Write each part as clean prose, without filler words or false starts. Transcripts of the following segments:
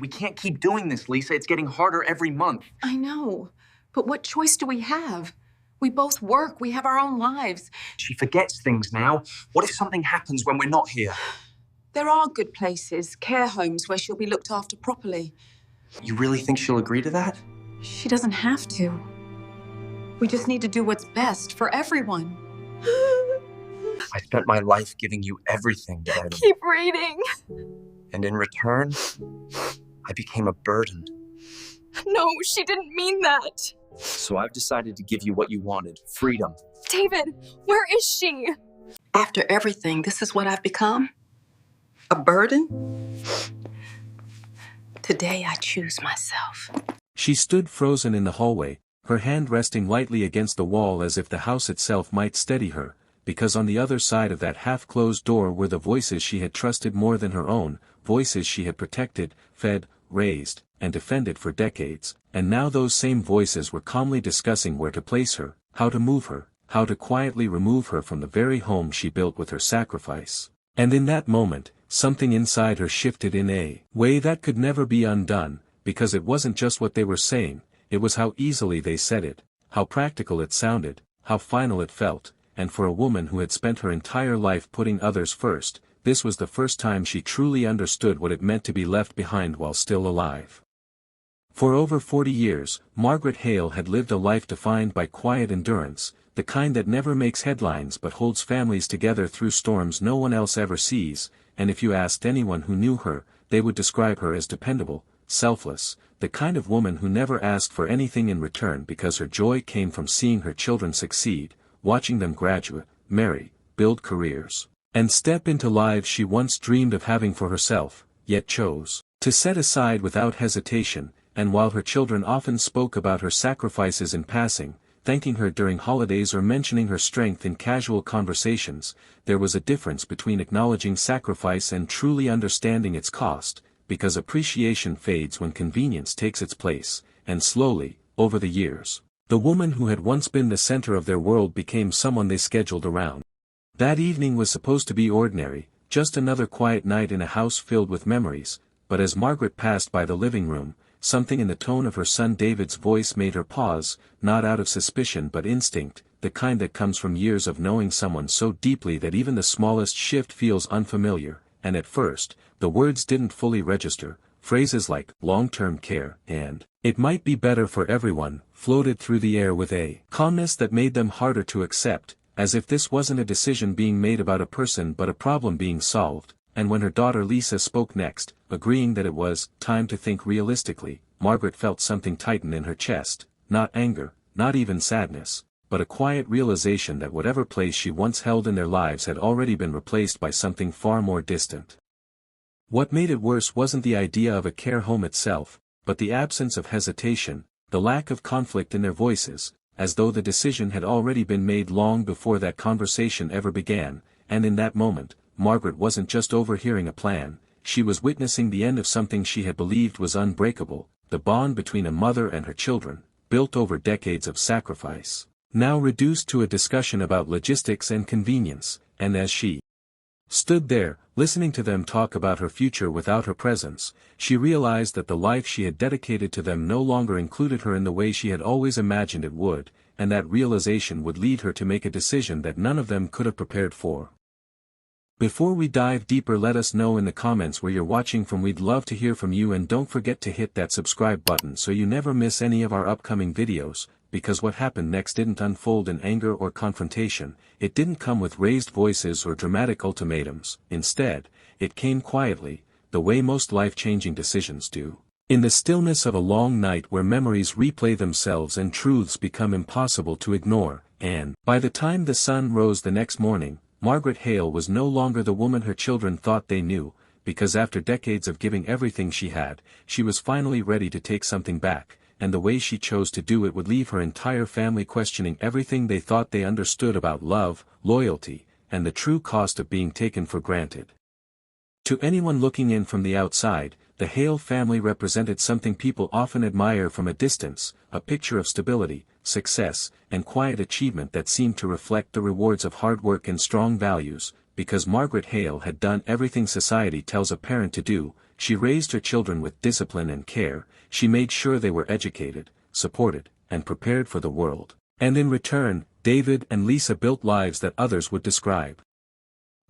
We can't keep doing this, Lisa. It's getting harder every month. I know, but what choice do we have? We both work, we have our own lives. She forgets things now. What if something happens when we're not here? There are good places, care homes where she'll be looked after properly. You really think she'll agree to that? She doesn't have to. We just need to do what's best for everyone. I spent my life giving you everything, Dad. Keep reading. And in return, I became a burden. No, she didn't mean that. So I've decided to give you what you wanted, freedom. David, where is she? After everything, this is what I've become? A burden? Today I choose myself. She stood frozen in the hallway, her hand resting lightly against the wall as if the house itself might steady her, because on the other side of that half-closed door were the voices she had trusted more than her own, voices she had protected, fed, raised, and defended for decades, and now those same voices were calmly discussing where to place her, how to move her, how to quietly remove her from the very home she built with her sacrifice. And in that moment, something inside her shifted in a way that could never be undone, because it wasn't just what they were saying, it was how easily they said it, how practical it sounded, how final it felt, and for a woman who had spent her entire life putting others first, this was the first time she truly understood what it meant to be left behind while still alive. For over 40 years, Margaret Hale had lived a life defined by quiet endurance, the kind that never makes headlines but holds families together through storms no one else ever sees, and if you asked anyone who knew her, they would describe her as dependable, selfless, the kind of woman who never asked for anything in return because her joy came from seeing her children succeed, watching them graduate, marry, build careers, and step into lives she once dreamed of having for herself, yet chose to set aside without hesitation. And while her children often spoke about her sacrifices in passing, thanking her during holidays or mentioning her strength in casual conversations, there was a difference between acknowledging sacrifice and truly understanding its cost, because appreciation fades when convenience takes its place, and slowly, over the years, the woman who had once been the center of their world became someone they scheduled around. That evening was supposed to be ordinary, just another quiet night in a house filled with memories, but as Margaret passed by the living room, something in the tone of her son David's voice made her pause, not out of suspicion but instinct, the kind that comes from years of knowing someone so deeply that even the smallest shift feels unfamiliar, and at first, the words didn't fully register. Phrases like long-term care and it might be better for everyone floated through the air with a calmness that made them harder to accept, as if this wasn't a decision being made about a person but a problem being solved. And when her daughter Lisa spoke next, agreeing that it was time to think realistically, Margaret felt something tighten in her chest, not anger, not even sadness, but a quiet realization that whatever place she once held in their lives had already been replaced by something far more distant. What made it worse wasn't the idea of a care home itself, but the absence of hesitation, the lack of conflict in their voices, as though the decision had already been made long before that conversation ever began, and in that moment, Margaret wasn't just overhearing a plan, she was witnessing the end of something she had believed was unbreakable, the bond between a mother and her children, built over decades of sacrifice, now reduced to a discussion about logistics and convenience, and as she stood there, listening to them talk about her future without her presence, she realized that the life she had dedicated to them no longer included her in the way she had always imagined it would, and that realization would lead her to make a decision that none of them could have prepared for. Before we dive deeper, let us know in the comments where you're watching from. We'd love to hear from you, and don't forget to hit that subscribe button so you never miss any of our upcoming videos, because what happened next didn't unfold in anger or confrontation, it didn't come with raised voices or dramatic ultimatums. Instead, it came quietly, the way most life-changing decisions do. In the stillness of a long night where memories replay themselves and truths become impossible to ignore, and by the time the sun rose the next morning, Margaret Hale was no longer the woman her children thought they knew, because after decades of giving everything she had, she was finally ready to take something back, and the way she chose to do it would leave her entire family questioning everything they thought they understood about love, loyalty, and the true cost of being taken for granted. To anyone looking in from the outside, the Hale family represented something people often admire from a distance, a picture of stability, success, and quiet achievement that seemed to reflect the rewards of hard work and strong values. Because Margaret Hale had done everything society tells a parent to do, She raised her children with discipline and care, she made sure they were educated, supported, and prepared for the world. And in return, David and Lisa built lives that others would describe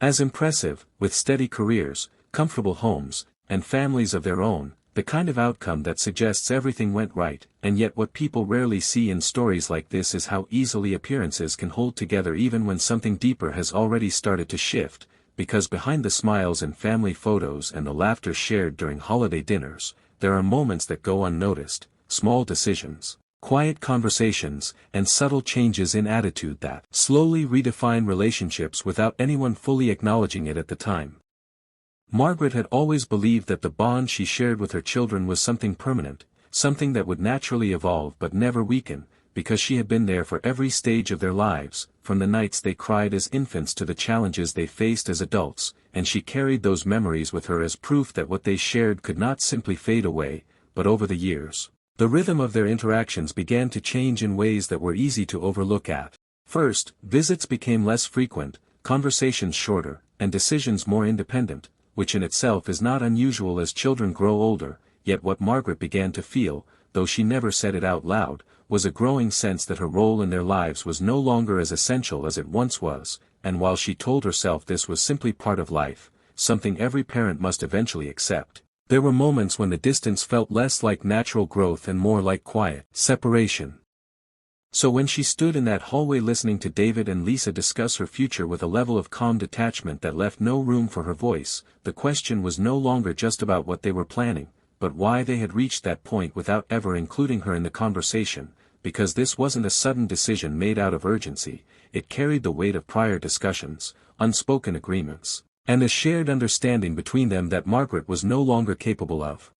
as impressive, with steady careers, comfortable homes, and families of their own, the kind of outcome that suggests everything went right. And yet what people rarely see in stories like this is how easily appearances can hold together even when something deeper has already started to shift, because behind the smiles in family photos and the laughter shared during holiday dinners, there are moments that go unnoticed, small decisions, quiet conversations, and subtle changes in attitude that slowly redefine relationships without anyone fully acknowledging it at the time. Margaret had always believed that the bond she shared with her children was something permanent, something that would naturally evolve but never weaken, because she had been there for every stage of their lives, from the nights they cried as infants to the challenges they faced as adults, and she carried those memories with her as proof that what they shared could not simply fade away. But over the years, the rhythm of their interactions began to change in ways that were easy to overlook at first. Visits became less frequent, conversations shorter, and decisions more independent, which in itself is not unusual as children grow older. Yet what Margaret began to feel, though she never said it out loud, was a growing sense that her role in their lives was no longer as essential as it once was, and while she told herself this was simply part of life, something every parent must eventually accept, there were moments when the distance felt less like natural growth and more like quiet separation. So when she stood in that hallway listening to David and Lisa discuss her future with a level of calm detachment that left no room for her voice, the question was no longer just about what they were planning, but why they had reached that point without ever including her in the conversation, because this wasn't a sudden decision made out of urgency, it carried the weight of prior discussions, unspoken agreements, and a shared understanding between them that Margaret was no longer capable of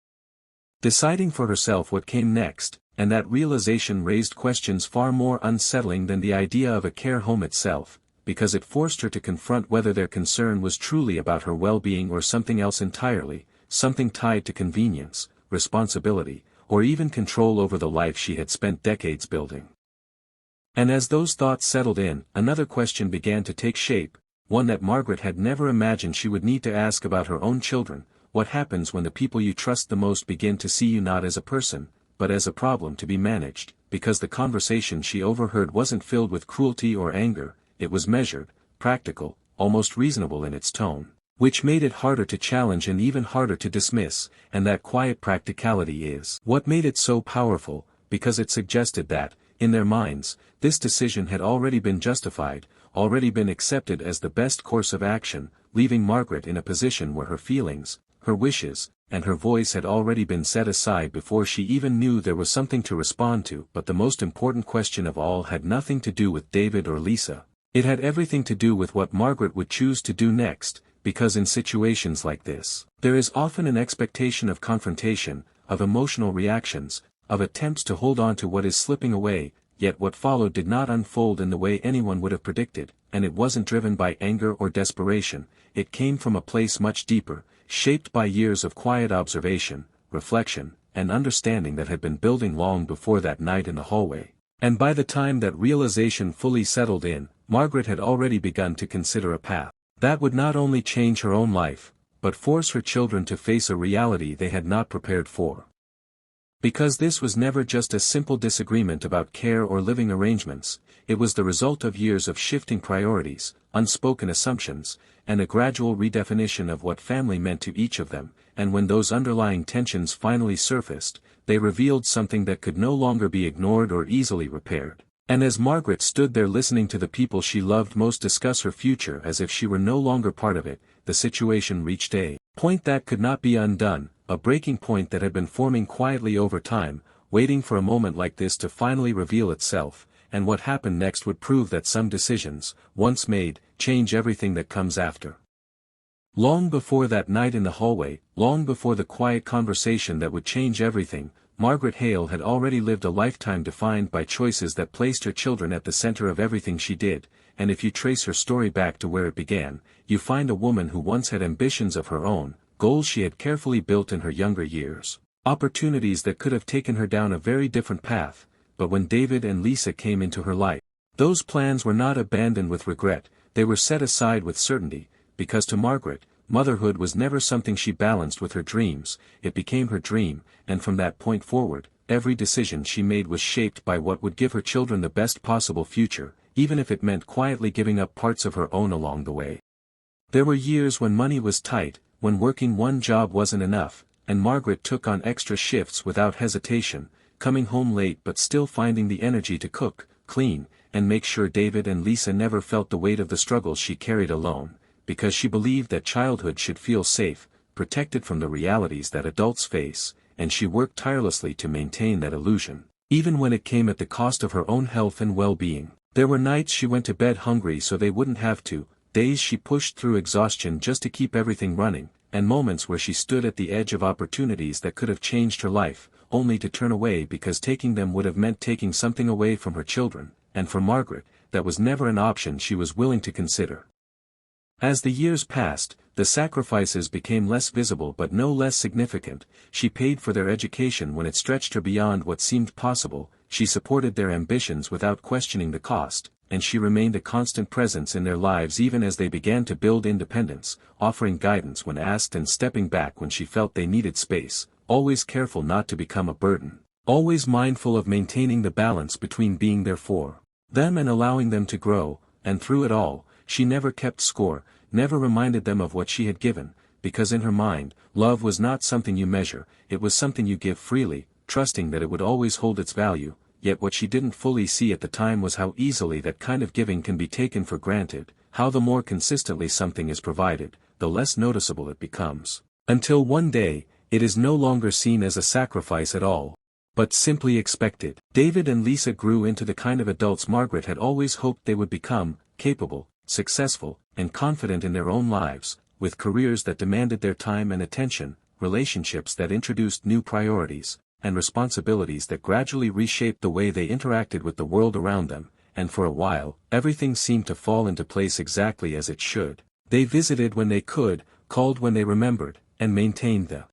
deciding for herself what came next. And that realization raised questions far more unsettling than the idea of a care home itself, because it forced her to confront whether their concern was truly about her well-being or something else entirely, something tied to convenience, responsibility, or even control over the life she had spent decades building. And as those thoughts settled in, another question began to take shape, one that Margaret had never imagined she would need to ask about her own children. What happens when the people you trust the most begin to see you not as a person, but as a problem to be managed? Because the conversation she overheard wasn't filled with cruelty or anger, it was measured, practical, almost reasonable in its tone, which made it harder to challenge and even harder to dismiss. And that quiet practicality is what made it so powerful, because it suggested that, in their minds, this decision had already been justified, already been accepted as the best course of action, leaving Margaret in a position where her feelings, her wishes, and her voice had already been set aside before she even knew there was something to respond to. But the most important question of all had nothing to do with David or Lisa. It had everything to do with what Margaret would choose to do next, because in situations like this, there is often an expectation of confrontation, of emotional reactions, of attempts to hold on to what is slipping away. Yet what followed did not unfold in the way anyone would have predicted, and it wasn't driven by anger or desperation. It came from a place much deeper, shaped by years of quiet observation, reflection, and understanding that had been building long before that night in the hallway. And by the time that realization fully settled in, Margaret had already begun to consider a path that would not only change her own life, but force her children to face a reality they had not prepared for. Because this was never just a simple disagreement about care or living arrangements, it was the result of years of shifting priorities, unspoken assumptions, and a gradual redefinition of what family meant to each of them. And when those underlying tensions finally surfaced, they revealed something that could no longer be ignored or easily repaired. And as Margaret stood there listening to the people she loved most discuss her future as if she were no longer part of it, the situation reached a point that could not be undone, a breaking point that had been forming quietly over time, waiting for a moment like this to finally reveal itself. And what happened next would prove that some decisions, once made, change everything that comes after. Long before that night in the hallway, long before the quiet conversation that would change everything, Margaret Hale had already lived a lifetime defined by choices that placed her children at the center of everything she did. And if you trace her story back to where it began, you find a woman who once had ambitions of her own, goals she had carefully built in her younger years, opportunities that could have taken her down a very different path. But when David and Lisa came into her life, those plans were not abandoned with regret, they were set aside with certainty, because to Margaret, Motherhood was never something she balanced with her dreams, it became her dream, and from that point forward, every decision she made was shaped by what would give her children the best possible future, even if it meant quietly giving up parts of her own along the way. There were years when money was tight, when working one job wasn't enough, and Margaret took on extra shifts without hesitation, coming home late but still finding the energy to cook, clean, and make sure David and Lisa never felt the weight of the struggles she carried alone, because she believed that childhood should feel safe, protected from the realities that adults face, and she worked tirelessly to maintain that illusion, even when it came at the cost of her own health and well-being. There were nights she went to bed hungry so they wouldn't have to, days she pushed through exhaustion just to keep everything running, and moments where she stood at the edge of opportunities that could have changed her life, only to turn away because taking them would have meant taking something away from her children, and for Margaret, that was never an option she was willing to consider. As the years passed, the sacrifices became less visible but no less significant. She paid for their education when it stretched her beyond what seemed possible, she supported their ambitions without questioning the cost, and she remained a constant presence in their lives even as they began to build independence, offering guidance when asked and stepping back when she felt they needed space, always careful not to become a burden, always mindful of maintaining the balance between being there for them and allowing them to grow, and through it all, she never kept score, never reminded them of what she had given, because in her mind, love was not something you measure, it was something you give freely, trusting that it would always hold its value, yet what she didn't fully see at the time was how easily that kind of giving can be taken for granted, how the more consistently something is provided, the less noticeable it becomes. Until one day, it is no longer seen as a sacrifice at all, but simply expected. David and Lisa grew into the kind of adults Margaret had always hoped they would become, capable, successful, and confident in their own lives, with careers that demanded their time and attention, relationships that introduced new priorities, and responsibilities that gradually reshaped the way they interacted with the world around them, and for a while, everything seemed to fall into place exactly as it should. They visited when they could, called when they remembered, and maintained the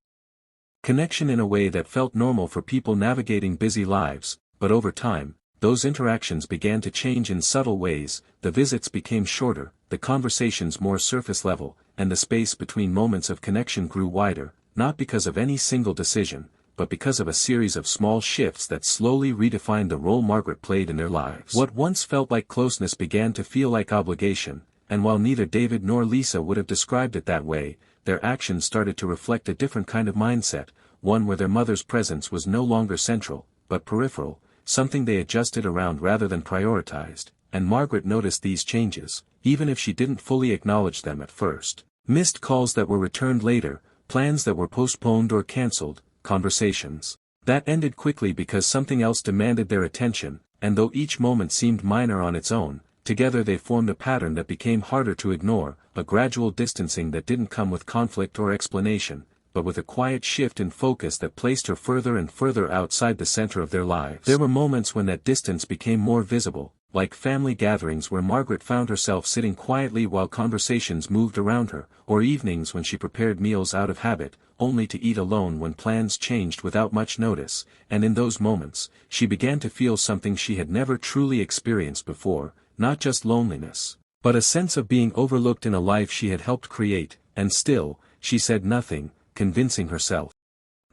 connection in a way that felt normal for people navigating busy lives, but over time, those interactions began to change in subtle ways, the visits became shorter, the conversations more surface level, and the space between moments of connection grew wider, not because of any single decision, but because of a series of small shifts that slowly redefined the role Margaret played in their lives. What once felt like closeness began to feel like obligation, and while neither David nor Lisa would have described it that way, their actions started to reflect a different kind of mindset, one where their mother's presence was no longer central, but peripheral, something they adjusted around rather than prioritized, and Margaret noticed these changes, even if she didn't fully acknowledge them at first. Missed calls that were returned later, plans that were postponed or cancelled, conversations that ended quickly because something else demanded their attention, and though each moment seemed minor on its own, together they formed a pattern that became harder to ignore, a gradual distancing that didn't come with conflict or explanation, but with a quiet shift in focus that placed her further and further outside the center of their lives. There were moments when that distance became more visible, like family gatherings where Margaret found herself sitting quietly while conversations moved around her, or evenings when she prepared meals out of habit, only to eat alone when plans changed without much notice, and in those moments, she began to feel something she had never truly experienced before, not just loneliness, but a sense of being overlooked in a life she had helped create, and still, she said nothing, convincing herself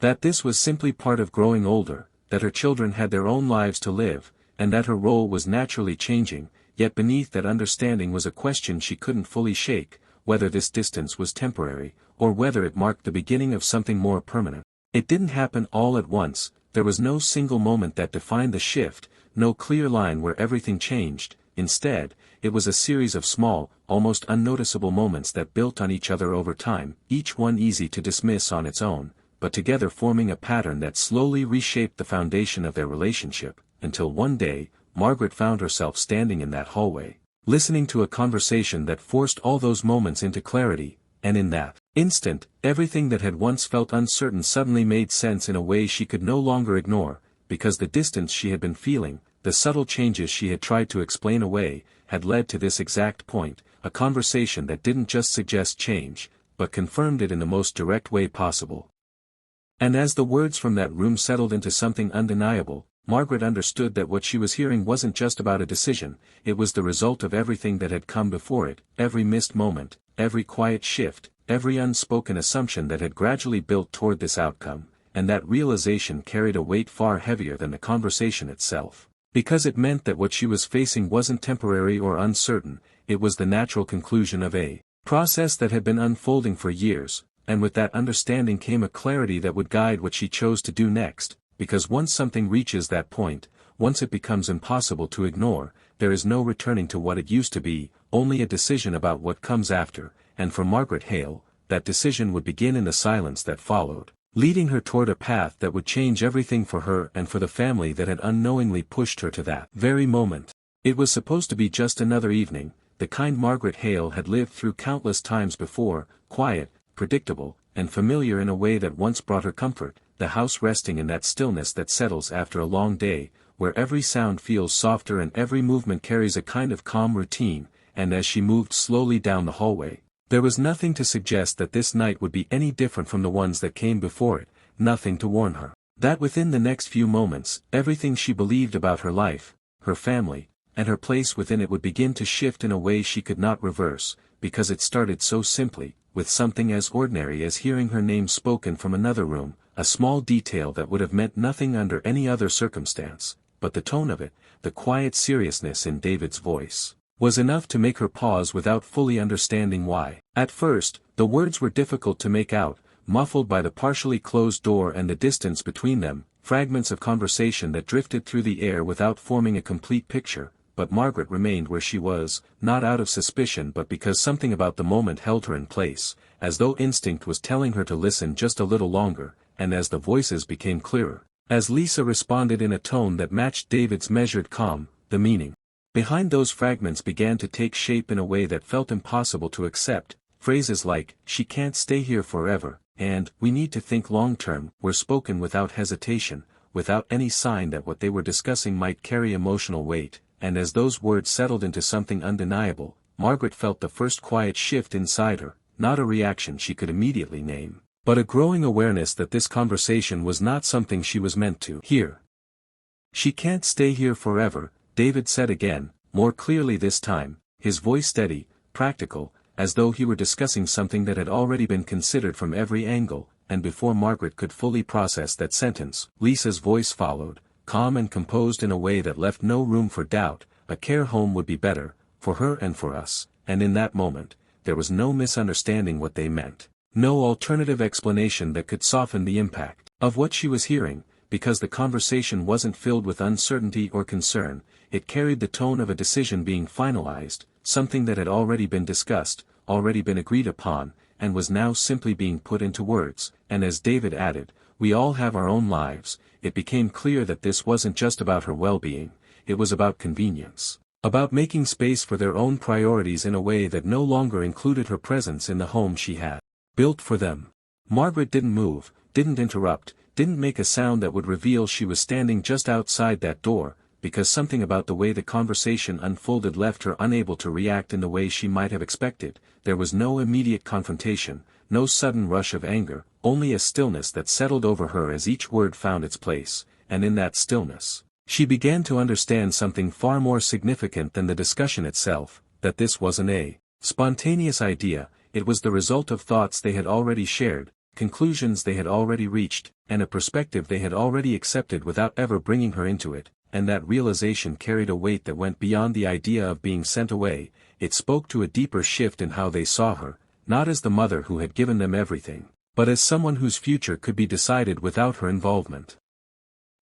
that this was simply part of growing older, that her children had their own lives to live, and that her role was naturally changing, yet beneath that understanding was a question she couldn't fully shake, whether this distance was temporary, or whether it marked the beginning of something more permanent. It didn't happen all at once, there was no single moment that defined the shift, no clear line where everything changed. Instead, it was a series of small, almost unnoticeable moments that built on each other over time, each one easy to dismiss on its own, but together forming a pattern that slowly reshaped the foundation of their relationship, until one day, Margaret found herself standing in that hallway, listening to a conversation that forced all those moments into clarity, and in that instant, everything that had once felt uncertain suddenly made sense in a way she could no longer ignore, because the distance she had been feeling, the subtle changes she had tried to explain away, had led to this exact point, a conversation that didn't just suggest change, but confirmed it in the most direct way possible. And as the words from that room settled into something undeniable, Margaret understood that what she was hearing wasn't just about a decision, it was the result of everything that had come before it, every missed moment, every quiet shift, every unspoken assumption that had gradually built toward this outcome, and that realization carried a weight far heavier than the conversation itself. Because it meant that what she was facing wasn't temporary or uncertain, it was the natural conclusion of a process that had been unfolding for years, and with that understanding came a clarity that would guide what she chose to do next, because once something reaches that point, once it becomes impossible to ignore, there is no returning to what it used to be, only a decision about what comes after, and for Margaret Hale, that decision would begin in the silence that followed, leading her toward a path that would change everything for her and for the family that had unknowingly pushed her to that very moment. It was supposed to be just another evening, the kind Margaret Hale had lived through countless times before, quiet, predictable, and familiar in a way that once brought her comfort, the house resting in that stillness that settles after a long day, where every sound feels softer and every movement carries a kind of calm routine, and as she moved slowly down the hallway, there was nothing to suggest that this night would be any different from the ones that came before it, nothing to warn her that within the next few moments, everything she believed about her life, her family, and her place within it would begin to shift in a way she could not reverse, because it started so simply, with something as ordinary as hearing her name spoken from another room, a small detail that would have meant nothing under any other circumstance, but the tone of it, the quiet seriousness in David's voice, was enough to make her pause without fully understanding why. At first, the words were difficult to make out, muffled by the partially closed door and the distance between them, fragments of conversation that drifted through the air without forming a complete picture, but Margaret remained where she was, not out of suspicion but because something about the moment held her in place, as though instinct was telling her to listen just a little longer, and as the voices became clearer, as Lisa responded in a tone that matched David's measured calm, the meaning behind those fragments began to take shape in a way that felt impossible to accept. Phrases like, "She can't stay here forever," and "We need to think long-term," were spoken without hesitation, without any sign that what they were discussing might carry emotional weight, and as those words settled into something undeniable, Margaret felt the first quiet shift inside her, not a reaction she could immediately name, but a growing awareness that this conversation was not something she was meant to hear. "She can't stay here forever," David said again, more clearly this time, his voice steady, practical, as though he were discussing something that had already been considered from every angle, and before Margaret could fully process that sentence, Lisa's voice followed, calm and composed in a way that left no room for doubt. "A care home would be better, for her and for us," and in that moment, there was no misunderstanding what they meant, no alternative explanation that could soften the impact of what she was hearing, because the conversation wasn't filled with uncertainty or concern, it carried the tone of a decision being finalized, something that had already been discussed, already been agreed upon, and was now simply being put into words, and as David added, "We all have our own lives," it became clear that this wasn't just about her well-being, it was about convenience, about making space for their own priorities in a way that no longer included her presence in the home she had built for them. Margaret didn't move, didn't interrupt, didn't make a sound that would reveal she was standing just outside that door, because something about the way the conversation unfolded left her unable to react in the way she might have expected. There was no immediate confrontation, no sudden rush of anger, only a stillness that settled over her as each word found its place, and in that stillness, she began to understand something far more significant than the discussion itself, that this wasn't a spontaneous idea, it was the result of thoughts they had already shared, conclusions they had already reached, and a perspective they had already accepted without ever bringing her into it, and that realization carried a weight that went beyond the idea of being sent away. It spoke to a deeper shift in how they saw her, not as the mother who had given them everything, but as someone whose future could be decided without her involvement.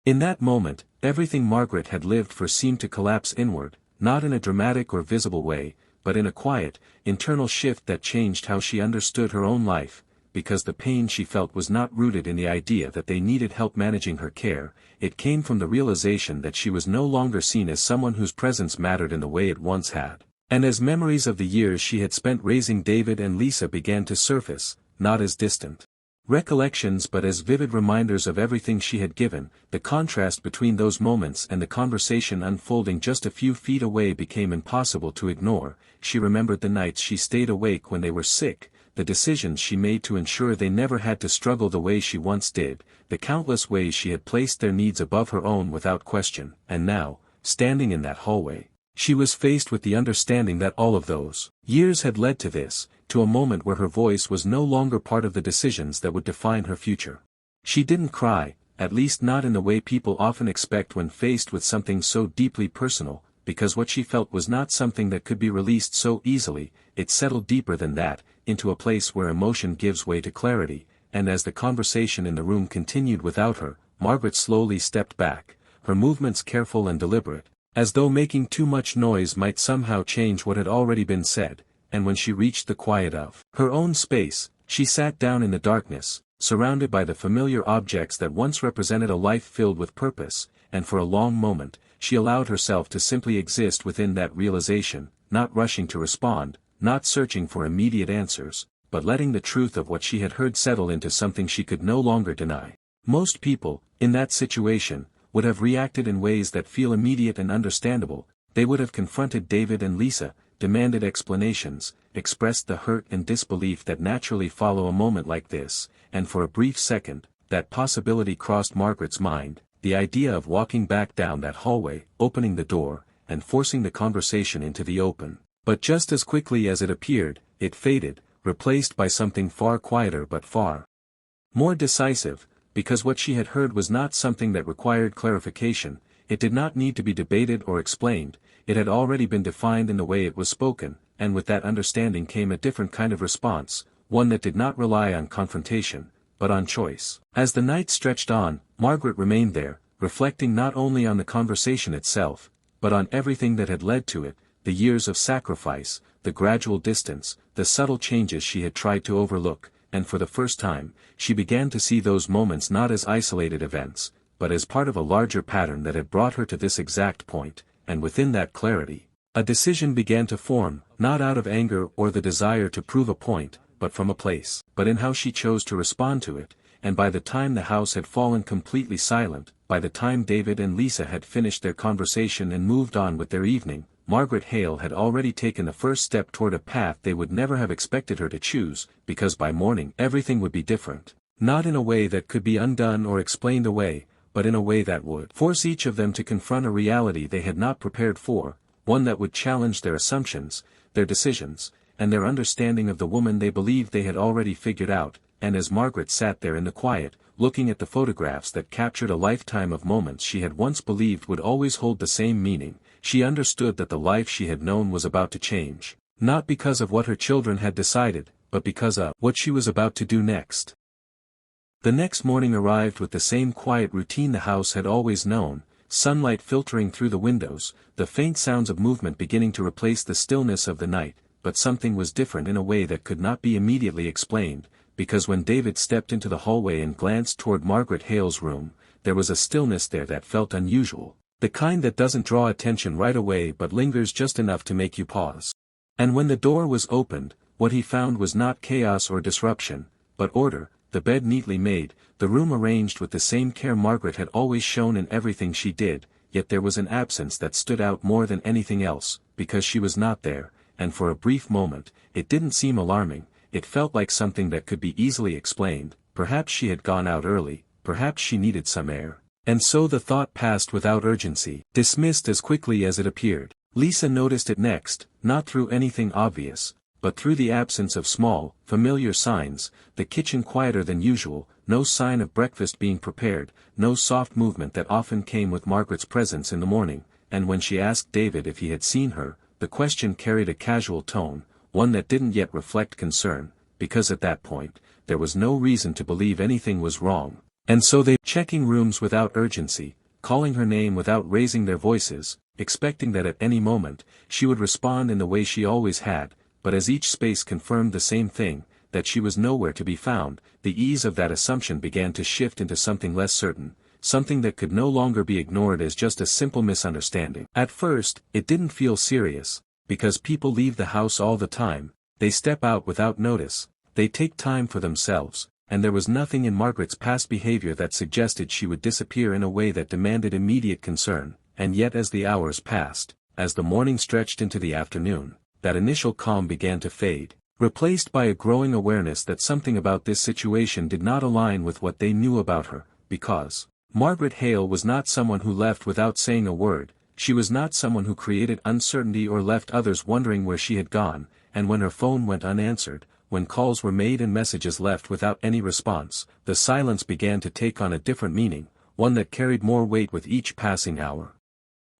In that moment, everything Margaret had lived for seemed to collapse inward, not in a dramatic or visible way, but in a quiet, internal shift that changed how she understood her own life, because the pain she felt was not rooted in the idea that they needed help managing her care, it came from the realization that she was no longer seen as someone whose presence mattered in the way it once had. And as memories of the years she had spent raising David and Lisa began to surface, not as distant recollections but as vivid reminders of everything she had given, the contrast between those moments and the conversation unfolding just a few feet away became impossible to ignore. She remembered the nights she stayed awake when they were sick, the decisions she made to ensure they never had to struggle the way she once did, the countless ways she had placed their needs above her own without question, and now, standing in that hallway, she was faced with the understanding that all of those years had led to to a moment where her voice was no longer part of the decisions that would define her future. She didn't cry, at least not in the way people often expect when faced with something so deeply personal, because what she felt was not something that could be released so easily. It settled deeper than that, into a place where emotion gives way to clarity, and as the conversation in the room continued without her, Margaret slowly stepped back, her movements careful and deliberate, as though making too much noise might somehow change what had already been said, and when she reached the quiet of her own space, she sat down in the darkness, surrounded by the familiar objects that once represented a life filled with purpose, and for a long moment, she allowed herself to simply exist within that realization, not rushing to respond, not searching for immediate answers, but letting the truth of what she had heard settle into something she could no longer deny. Most people, in that situation, would have reacted in ways that feel immediate and understandable. They would have confronted David and Lisa, demanded explanations, expressed the hurt and disbelief that naturally follow a moment like this, and for a brief second, that possibility crossed Margaret's mind, the idea of walking back down that hallway, opening the door, and forcing the conversation into the open. But just as quickly as it appeared, it faded, replaced by something far quieter but far more decisive, because what she had heard was not something that required clarification. It did not need to be debated or explained, it had already been defined in the way it was spoken, and with that understanding came a different kind of response, one that did not rely on confrontation, but on choice. As the night stretched on, Margaret remained there, reflecting not only on the conversation itself, but on everything that had led to it, the years of sacrifice, the gradual distance, the subtle changes she had tried to overlook, and for the first time, she began to see those moments not as isolated events, but as part of a larger pattern that had brought her to this exact point, and within that clarity, a decision began to form, not out of anger or the desire to prove a point, but from a place, but in how she chose to respond to it, and by the time the house had fallen completely silent, by the time David and Lisa had finished their conversation and moved on with their evening, Margaret Hale had already taken the first step toward a path they would never have expected her to choose, because by morning everything would be different. Not in a way that could be undone or explained away, but in a way that would force each of them to confront a reality they had not prepared for, one that would challenge their assumptions, their decisions, and their understanding of the woman they believed they had already figured out. And as Margaret sat there in the quiet, looking at the photographs that captured a lifetime of moments she had once believed would always hold the same meaning, she understood that the life she had known was about to change, not because of what her children had decided, but because of what she was about to do next. The next morning arrived with the same quiet routine the house had always known, sunlight filtering through the windows, the faint sounds of movement beginning to replace the stillness of the night, but something was different in a way that could not be immediately explained, because when David stepped into the hallway and glanced toward Margaret Hale's room, there was a stillness there that felt unusual, the kind that doesn't draw attention right away but lingers just enough to make you pause. And when the door was opened, what he found was not chaos or disruption, but order, the bed neatly made, the room arranged with the same care Margaret had always shown in everything she did, yet there was an absence that stood out more than anything else, because she was not there, and for a brief moment, it didn't seem alarming, it felt like something that could be easily explained. Perhaps she had gone out early, perhaps she needed some air. And so the thought passed without urgency, dismissed as quickly as it appeared. Lisa noticed it next, not through anything obvious, but through the absence of small, familiar signs, the kitchen quieter than usual, no sign of breakfast being prepared, no soft movement that often came with Margaret's presence in the morning, and when she asked David if he had seen her, the question carried a casual tone, one that didn't yet reflect concern, because at that point, there was no reason to believe anything was wrong. And so they checking rooms without urgency, calling her name without raising their voices, expecting that at any moment, she would respond in the way she always had, but as each space confirmed the same thing, that she was nowhere to be found, the ease of that assumption began to shift into something less certain, something that could no longer be ignored as just a simple misunderstanding. At first, it didn't feel serious, because people leave the house all the time, they step out without notice, they take time for themselves, and there was nothing in Margaret's past behavior that suggested she would disappear in a way that demanded immediate concern, and yet as the hours passed, as the morning stretched into the afternoon, that initial calm began to fade, replaced by a growing awareness that something about this situation did not align with what they knew about her, because Margaret Hale was not someone who left without saying a word, she was not someone who created uncertainty or left others wondering where she had gone, and when her phone went unanswered, when calls were made and messages left without any response, the silence began to take on a different meaning, one that carried more weight with each passing hour.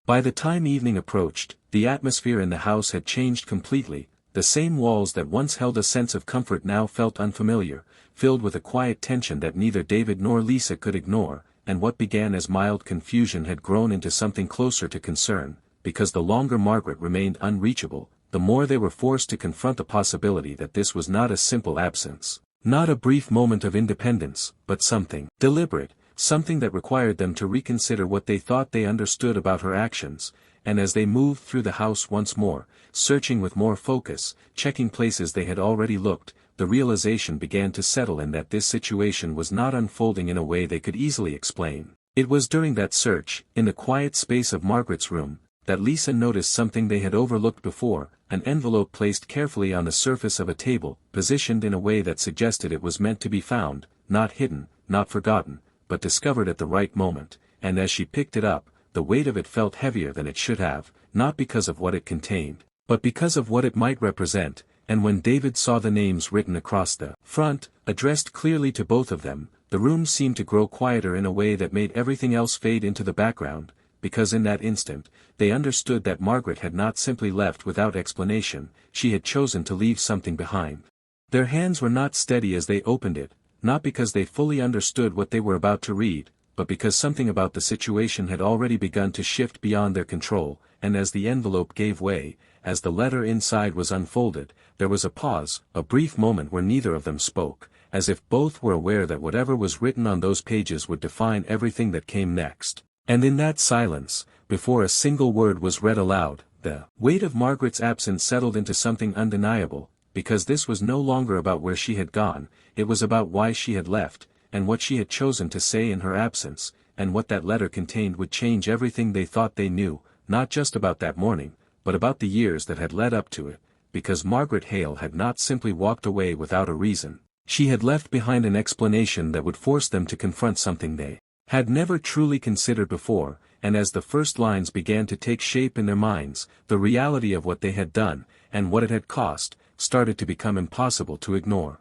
By the time evening approached, the atmosphere in the house had changed completely. The same walls that once held a sense of comfort now felt unfamiliar, filled with a quiet tension that neither David nor Lisa could ignore, and what began as mild confusion had grown into something closer to concern, because the longer Margaret remained unreachable, the more they were forced to confront the possibility that this was not a simple absence, not a brief moment of independence, but something deliberate, something that required them to reconsider what they thought they understood about her actions. And as they moved through the house once more, searching with more focus, checking places they had already looked, the realization began to settle in that this situation was not unfolding in a way they could easily explain. It was during that search, in the quiet space of Margaret's room, that Lisa noticed something they had overlooked before, an envelope placed carefully on the surface of a table, positioned in a way that suggested it was meant to be found, not hidden, not forgotten, but discovered at the right moment, and as she picked it up, the weight of it felt heavier than it should have, not because of what it contained, but because of what it might represent. And when David saw the names written across the front, addressed clearly to both of them, the room seemed to grow quieter in a way that made everything else fade into the background, because in that instant, they understood that Margaret had not simply left without explanation, she had chosen to leave something behind. Their hands were not steady as they opened it, not because they fully understood what they were about to read, but because something about the situation had already begun to shift beyond their control, and as the envelope gave way, as the letter inside was unfolded, there was a pause, a brief moment where neither of them spoke, as if both were aware that whatever was written on those pages would define everything that came next. And in that silence, before a single word was read aloud, the weight of Margaret's absence settled into something undeniable, because this was no longer about where she had gone, it was about why she had left, and what she had chosen to say in her absence, and what that letter contained would change everything they thought they knew, not just about that morning, but about the years that had led up to it, because Margaret Hale had not simply walked away without a reason. She had left behind an explanation that would force them to confront something they had never truly considered before, and as the first lines began to take shape in their minds, the reality of what they had done, and what it had cost, started to become impossible to ignore.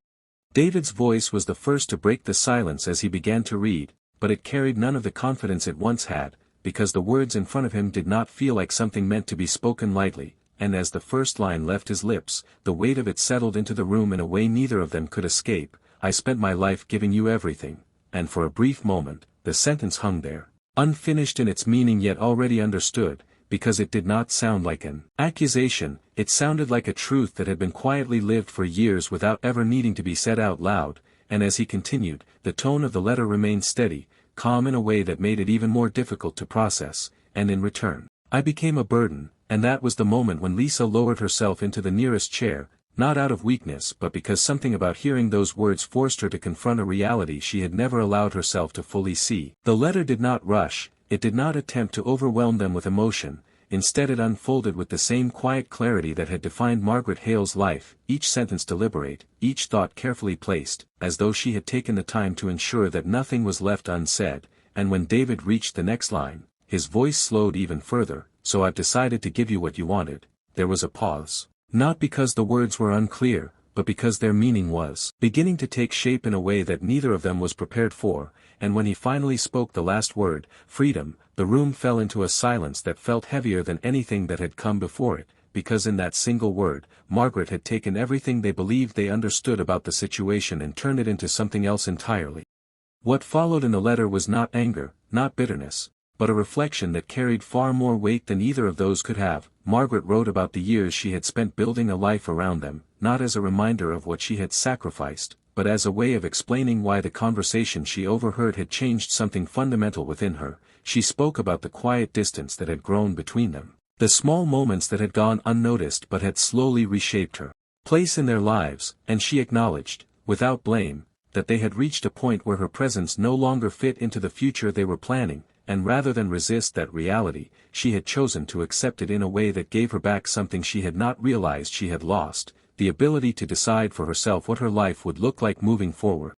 David's voice was the first to break the silence as he began to read, but it carried none of the confidence it once had, because the words in front of him did not feel like something meant to be spoken lightly, and as the first line left his lips, the weight of it settled into the room in a way neither of them could escape. I spent my life giving you everything, and for a brief moment, the sentence hung there, unfinished in its meaning yet already understood, because it did not sound like an accusation, it sounded like a truth that had been quietly lived for years without ever needing to be said out loud, and as he continued, the tone of the letter remained steady, calm in a way that made it even more difficult to process, and in return, I became a burden, and that was the moment when Lisa lowered herself into the nearest chair, not out of weakness but because something about hearing those words forced her to confront a reality she had never allowed herself to fully see. The letter did not rush, it did not attempt to overwhelm them with emotion, instead it unfolded with the same quiet clarity that had defined Margaret Hale's life, each sentence deliberate, each thought carefully placed, as though she had taken the time to ensure that nothing was left unsaid, and when David reached the next line, his voice slowed even further, so I've decided to give you what you wanted. There was a pause. Not because the words were unclear, but because their meaning was beginning to take shape in a way that neither of them was prepared for, and when he finally spoke the last word, freedom, the room fell into a silence that felt heavier than anything that had come before it, because in that single word, Margaret had taken everything they believed they understood about the situation and turned it into something else entirely. What followed in the letter was not anger, not bitterness, but a reflection that carried far more weight than either of those could have. Margaret wrote about the years she had spent building a life around them, not as a reminder of what she had sacrificed, but as a way of explaining why the conversation she overheard had changed something fundamental within her. She spoke about the quiet distance that had grown between them, the small moments that had gone unnoticed but had slowly reshaped her place in their lives, and she acknowledged, without blame, that they had reached a point where her presence no longer fit into the future they were planning, and rather than resist that reality, she had chosen to accept it in a way that gave her back something she had not realized she had lost, the ability to decide for herself what her life would look like moving forward.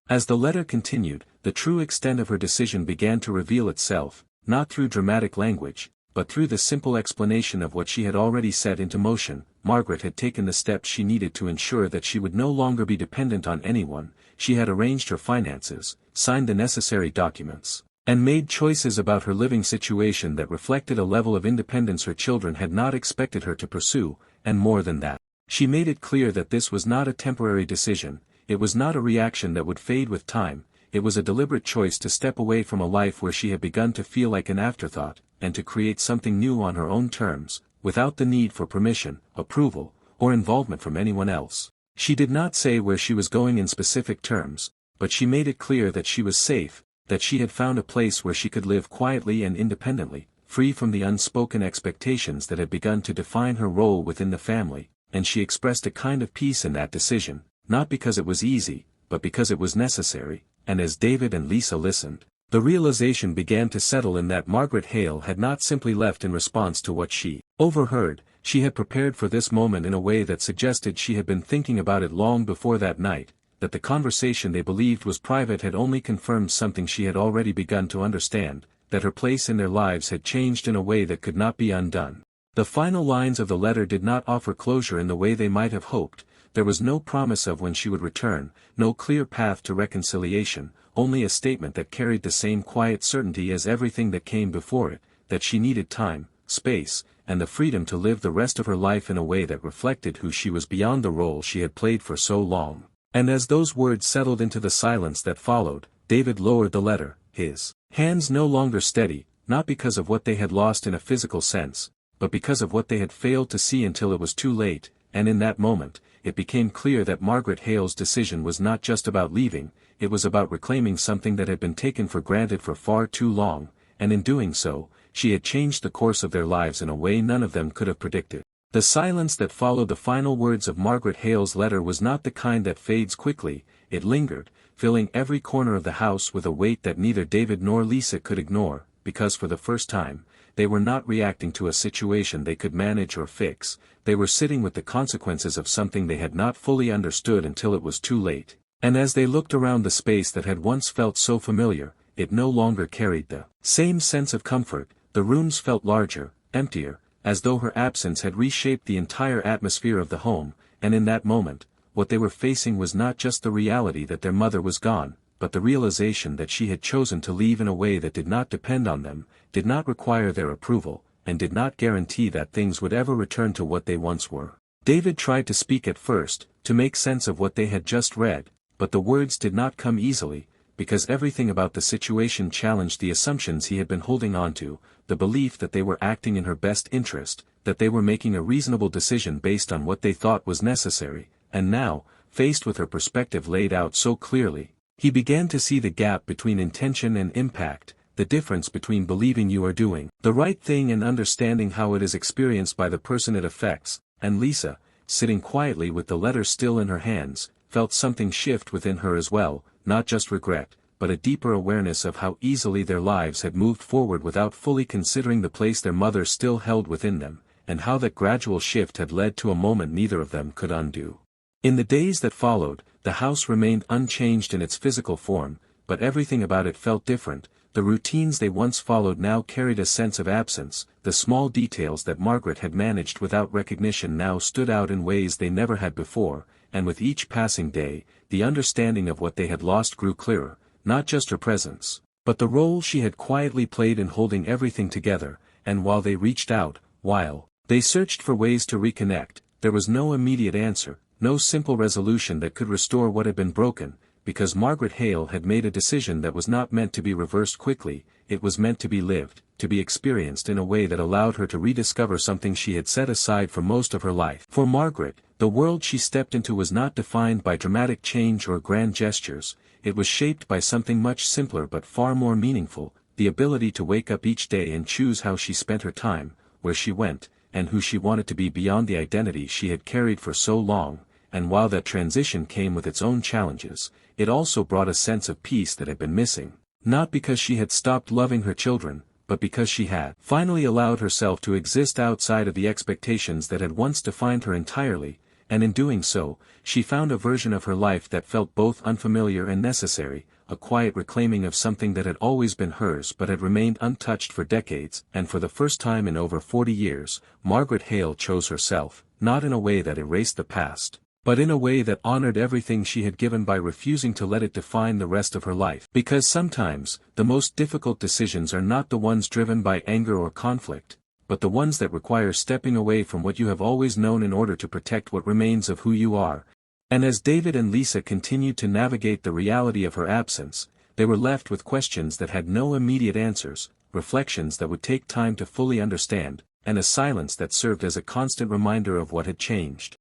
As the letter continued, the true extent of her decision began to reveal itself, not through dramatic language, but through the simple explanation of what she had already set into motion, Margaret had taken the steps she needed to ensure that she would no longer be dependent on anyone. She had arranged her finances, signed the necessary documents, and made choices about her living situation that reflected a level of independence her children had not expected her to pursue, and more than that. She made it clear that this was not a temporary decision, it was not a reaction that would fade with time, it was a deliberate choice to step away from a life where she had begun to feel like an afterthought, and to create something new on her own terms, without the need for permission, approval, or involvement from anyone else. She did not say where she was going in specific terms, but she made it clear that she was safe, that she had found a place where she could live quietly and independently, free from the unspoken expectations that had begun to define her role within the family, and she expressed a kind of peace in that decision, not because it was easy, but because it was necessary, and as David and Lisa listened, the realization began to settle in that Margaret Hale had not simply left in response to what she overheard. She had prepared for this moment in a way that suggested she had been thinking about it long before that night, that the conversation they believed was private had only confirmed something she had already begun to understand, that her place in their lives had changed in a way that could not be undone. The final lines of the letter did not offer closure in the way they might have hoped. There was no promise of when she would return, no clear path to reconciliation, only a statement that carried the same quiet certainty as everything that came before it, that she needed time, space, and the freedom to live the rest of her life in a way that reflected who she was beyond the role she had played for so long. And as those words settled into the silence that followed, David lowered the letter, his hands no longer steady, not because of what they had lost in a physical sense, but because of what they had failed to see until it was too late, and in that moment, it became clear that Margaret Hale's decision was not just about leaving, it was about reclaiming something that had been taken for granted for far too long, and in doing so, she had changed the course of their lives in a way none of them could have predicted. The silence that followed the final words of Margaret Hale's letter was not the kind that fades quickly, it lingered, filling every corner of the house with a weight that neither David nor Lisa could ignore, because for the first time, they were not reacting to a situation they could manage or fix, they were sitting with the consequences of something they had not fully understood until it was too late. And as they looked around the space that had once felt so familiar, it no longer carried the same sense of comfort. The rooms felt larger, emptier, as though her absence had reshaped the entire atmosphere of the home, and in that moment, what they were facing was not just the reality that their mother was gone, but the realization that she had chosen to leave in a way that did not depend on them, did not require their approval, and did not guarantee that things would ever return to what they once were. David tried to speak at first, to make sense of what they had just read, but the words did not come easily, because everything about the situation challenged the assumptions he had been holding on to, the belief that they were acting in her best interest, that they were making a reasonable decision based on what they thought was necessary, and now, faced with her perspective laid out so clearly, he began to see the gap between intention and impact, the difference between believing you are doing the right thing and understanding how it is experienced by the person it affects, and Lisa, sitting quietly with the letter still in her hands, felt something shift within her as well, not just regret, but a deeper awareness of how easily their lives had moved forward without fully considering the place their mother still held within them, and how that gradual shift had led to a moment neither of them could undo. In the days that followed, the house remained unchanged in its physical form, but everything about it felt different. The routines they once followed now carried a sense of absence, the small details that Margaret had managed without recognition now stood out in ways they never had before, and with each passing day, the understanding of what they had lost grew clearer, not just her presence, but the role she had quietly played in holding everything together, and while they reached out, while they searched for ways to reconnect, there was no immediate answer, no simple resolution that could restore what had been broken, because Margaret Hale had made a decision that was not meant to be reversed quickly, it was meant to be lived, to be experienced in a way that allowed her to rediscover something she had set aside for most of her life. For Margaret, the world she stepped into was not defined by dramatic change or grand gestures, it was shaped by something much simpler but far more meaningful, the ability to wake up each day and choose how she spent her time, where she went, and who she wanted to be beyond the identity she had carried for so long. And while that transition came with its own challenges, it also brought a sense of peace that had been missing, not because she had stopped loving her children, but because she had finally allowed herself to exist outside of the expectations that had once defined her entirely, and in doing so, she found a version of her life that felt both unfamiliar and necessary, a quiet reclaiming of something that had always been hers but had remained untouched for decades, and for the first time in over 40 years, Margaret Hale chose herself, not in a way that erased the past, but in a way that honored everything she had given by refusing to let it define the rest of her life. Because sometimes, the most difficult decisions are not the ones driven by anger or conflict, but the ones that require stepping away from what you have always known in order to protect what remains of who you are. And as David and Lisa continued to navigate the reality of her absence, they were left with questions that had no immediate answers, reflections that would take time to fully understand, and a silence that served as a constant reminder of what had changed.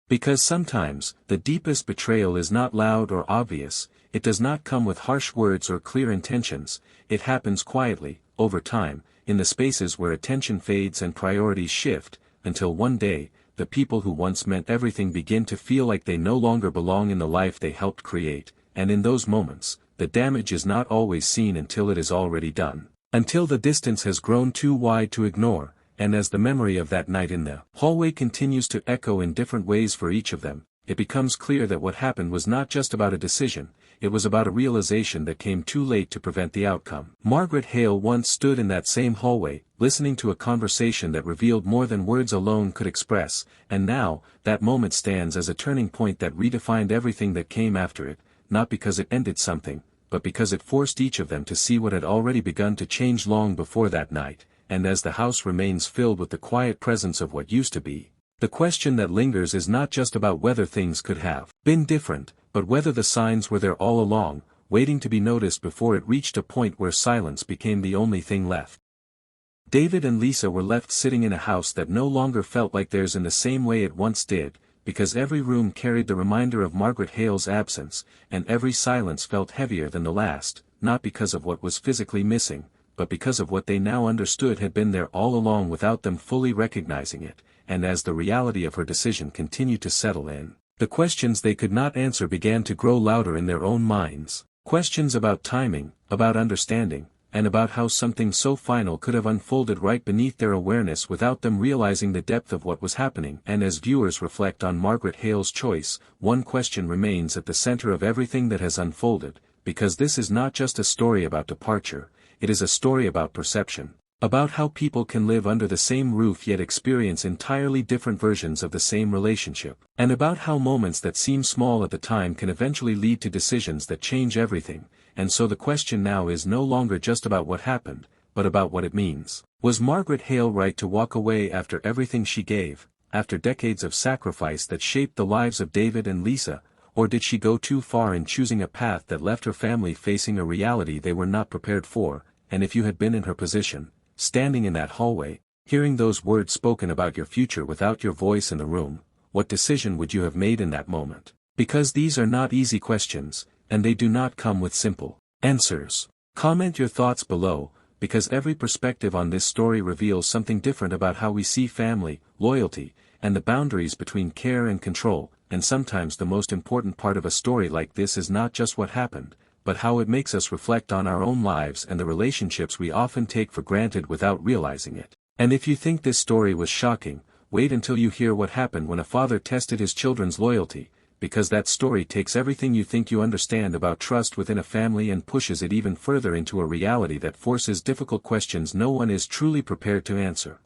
Because sometimes, the deepest betrayal is not loud or obvious, it does not come with harsh words or clear intentions, it happens quietly, over time, in the spaces where attention fades and priorities shift, until one day, the people who once meant everything begin to feel like they no longer belong in the life they helped create, and in those moments, the damage is not always seen until it is already done, until the distance has grown too wide to ignore, and as the memory of that night in the hallway continues to echo in different ways for each of them, it becomes clear that what happened was not just about a decision, it was about a realization that came too late to prevent the outcome. Margaret Hale once stood in that same hallway, listening to a conversation that revealed more than words alone could express, and now, that moment stands as a turning point that redefined everything that came after it, not because it ended something, but because it forced each of them to see what had already begun to change long before that night, and as the house remains filled with the quiet presence of what used to be. The question that lingers is not just about whether things could have been different, but whether the signs were there all along, waiting to be noticed before it reached a point where silence became the only thing left. David and Lisa were left sitting in a house that no longer felt like theirs in the same way it once did, because every room carried the reminder of Margaret Hale's absence, and every silence felt heavier than the last, not because of what was physically missing, but because of what they now understood had been there all along without them fully recognizing it, and as the reality of her decision continued to settle in, the questions they could not answer began to grow louder in their own minds. Questions about timing, about understanding, and about how something so final could have unfolded right beneath their awareness without them realizing the depth of what was happening. And as viewers reflect on Margaret Hale's choice, one question remains at the center of everything that has unfolded, because this is not just a story about departure, it is a story about perception. About how people can live under the same roof yet experience entirely different versions of the same relationship. And about how moments that seem small at the time can eventually lead to decisions that change everything, and so the question now is no longer just about what happened, but about what it means. Was Margaret Hale right to walk away after everything she gave, after decades of sacrifice that shaped the lives of David and Lisa, or did she go too far in choosing a path that left her family facing a reality they were not prepared for? And if you had been in her position, standing in that hallway, hearing those words spoken about your future without your voice in the room, what decision would you have made in that moment? Because these are not easy questions, and they do not come with simple answers. Comment your thoughts below, because every perspective on this story reveals something different about how we see family, loyalty, and the boundaries between care and control. And sometimes the most important part of a story like this is not just what happened, but how it makes us reflect on our own lives and the relationships we often take for granted without realizing it. And if you think this story was shocking, wait until you hear what happened when a father tested his children's loyalty, because that story takes everything you think you understand about trust within a family and pushes it even further into a reality that forces difficult questions no one is truly prepared to answer.